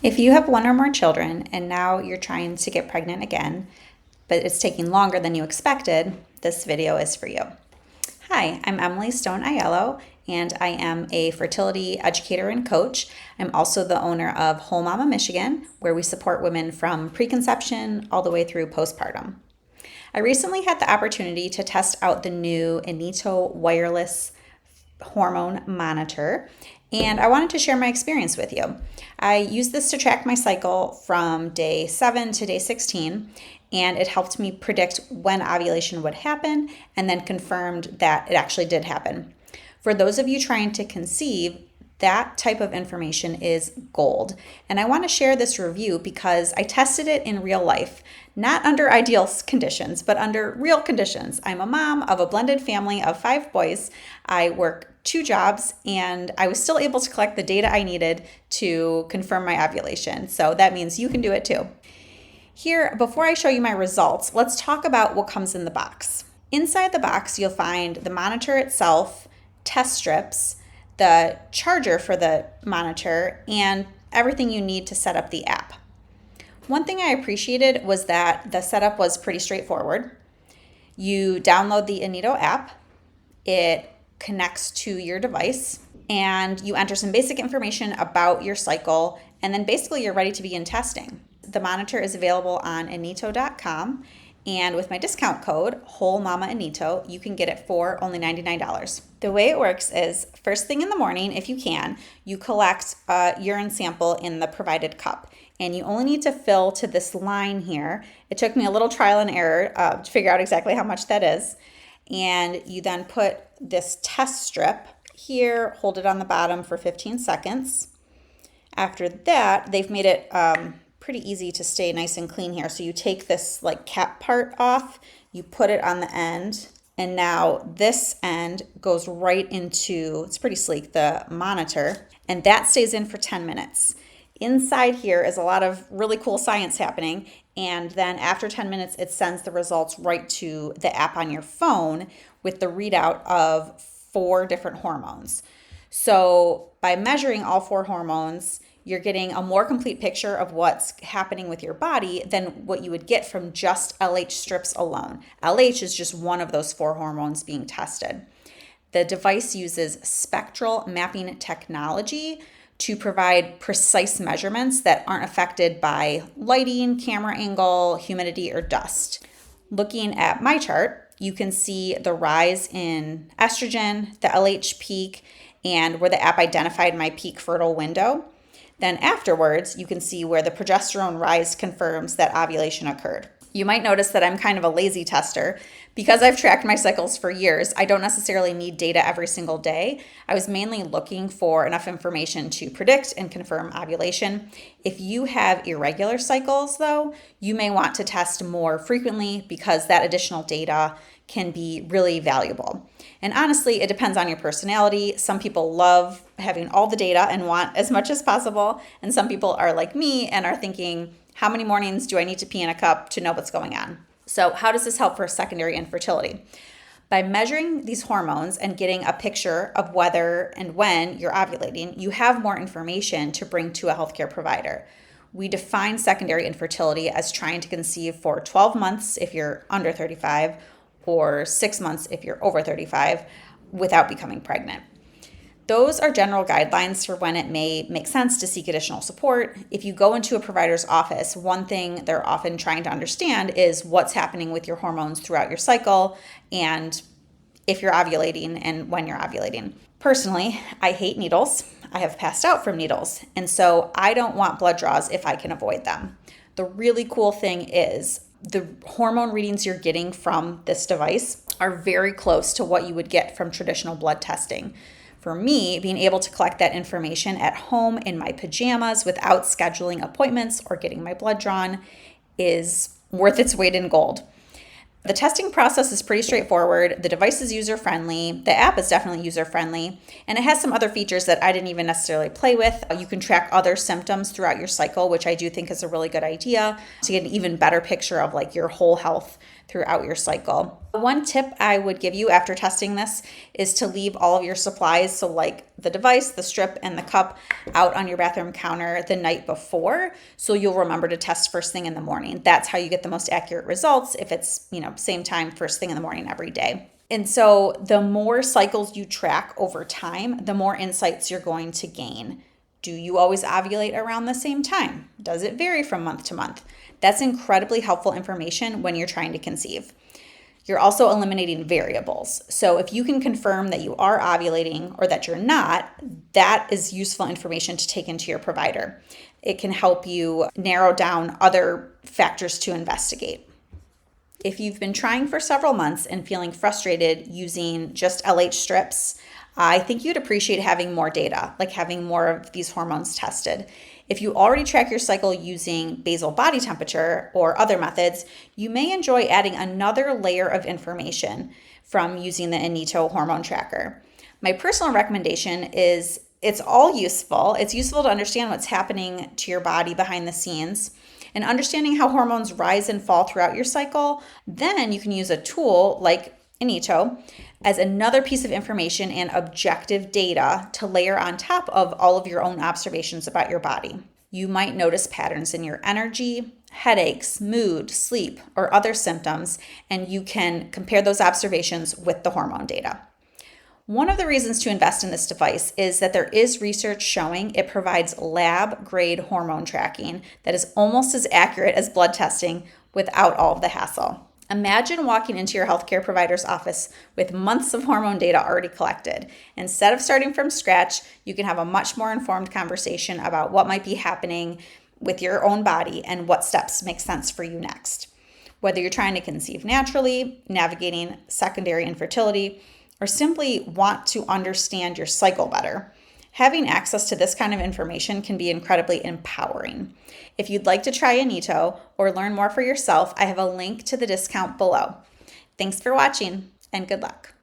If you have one or more children and now you're trying to get pregnant again, but it's taking longer than you expected, this video is for you. Hi, I'm Emily Stone Aiello, and I am a fertility educator and coach. I'm also the owner of Whole Mama Michigan, where we support women from preconception all the way through postpartum. I recently had the opportunity to test out the new Inito wireless hormone monitor, and I wanted to share my experience with you. I used this to track my cycle from day 7 to day 16, and it helped me predict when ovulation would happen and then confirmed that it actually did happen. For those of you trying to conceive, that type of information is gold. And I want to share this review because I tested it in real life, not under ideal conditions, but under real conditions. I'm a mom of a blended family of 5 boys. I work 2 jobs, and I was still able to collect the data I needed to confirm my ovulation. So that means you can do it too. Here, before I show you my results, let's talk about what comes in the box. Inside the box, you'll find the monitor itself, test strips, the charger for the monitor, and everything you need to set up the app. One thing I appreciated was that the setup was pretty straightforward. You download the Inito app, it connects to your device, and you enter some basic information about your cycle, and then basically you're ready to begin testing. The monitor is available on inito.com, and with my discount code, WholeMamaInito, you can get it for only $99. The way it works is, first thing in the morning, if you can, you collect a urine sample in the provided cup, and you only need to fill to this line here. It took me a little trial and error to figure out exactly how much that is. And you then put this test strip here, hold it on the bottom for 15 seconds. After that, they've made it pretty easy to stay nice and clean here. So you take this like cap part off, you put it on the end, and now this end goes right into, it's pretty sleek, the monitor, and that stays in for 10 minutes. Inside here is a lot of really cool science happening, and then after 10 minutes, it sends the results right to the app on your phone with the readout of 4 different hormones. So by measuring all 4 hormones, you're getting a more complete picture of what's happening with your body than what you would get from just LH strips alone. LH is just one of those 4 hormones being tested. The device uses spectral mapping technology to provide precise measurements that aren't affected by lighting, camera angle, humidity, or dust. Looking at my chart, you can see the rise in estrogen, the LH peak, and where the app identified my peak fertile window. Then afterwards, you can see where the progesterone rise confirms that ovulation occurred. You might notice that I'm kind of a lazy tester. Because I've tracked my cycles for years, I don't necessarily need data every single day. I was mainly looking for enough information to predict and confirm ovulation. If you have irregular cycles, though, you may want to test more frequently because that additional data can be really valuable. And honestly, it depends on your personality. Some people love having all the data and want as much as possible. And some people are like me and are thinking, how many mornings do I need to pee in a cup to know what's going on? So how does this help for secondary infertility? By measuring these hormones and getting a picture of whether and when you're ovulating, you have more information to bring to a healthcare provider. We define secondary infertility as trying to conceive for 12 months if you're under 35 or 6 months if you're over 35 without becoming pregnant. Those are general guidelines for when it may make sense to seek additional support. If you go into a provider's office, one thing they're often trying to understand is what's happening with your hormones throughout your cycle and if you're ovulating and when you're ovulating. Personally, I hate needles. I have passed out from needles, and so I don't want blood draws if I can avoid them. The really cool thing is the hormone readings you're getting from this device are very close to what you would get from traditional blood testing. For me, being able to collect that information at home in my pajamas without scheduling appointments or getting my blood drawn is worth its weight in gold. The testing process is pretty straightforward. The device is user-friendly. The app is definitely user-friendly. And it has some other features that I didn't even necessarily play with. You can track other symptoms throughout your cycle, which I do think is a really good idea to get an even better picture of like your whole health throughout your cycle. One tip I would give you after testing this is to leave all of your supplies, so like the device, the strip, and the cup, out on your bathroom counter the night before, so you'll remember to test first thing in the morning. That's how you get the most accurate results if it's, same time, first thing in the morning every day. And so the more cycles you track over time, the more insights you're going to gain. Do you always ovulate around the same time? Does it vary from month to month? That's incredibly helpful information when you're trying to conceive. You're also eliminating variables. So if you can confirm that you are ovulating or that you're not, that is useful information to take into your provider. It can help you narrow down other factors to investigate. If you've been trying for several months and feeling frustrated using just LH strips, I think you'd appreciate having more data, like having more of these hormones tested. If you already track your cycle using basal body temperature or other methods, you may enjoy adding another layer of information from using the Inito hormone tracker. My personal recommendation is it's all useful. It's useful to understand what's happening to your body behind the scenes and understanding how hormones rise and fall throughout your cycle. Then you can use a tool like Inito as another piece of information and objective data to layer on top of all of your own observations about your body. You might notice patterns in your energy, headaches, mood, sleep, or other symptoms, and you can compare those observations with the hormone data. One of the reasons to invest in this device is that there is research showing it provides lab-grade hormone tracking that is almost as accurate as blood testing without all of the hassle. Imagine walking into your healthcare provider's office with months of hormone data already collected. Instead of starting from scratch, you can have a much more informed conversation about what might be happening with your own body and what steps make sense for you next. Whether you're trying to conceive naturally, navigating secondary infertility, or simply want to understand your cycle better, having access to this kind of information can be incredibly empowering. If you'd like to try Inito or learn more for yourself, I have a link to the discount below. Thanks for watching and good luck.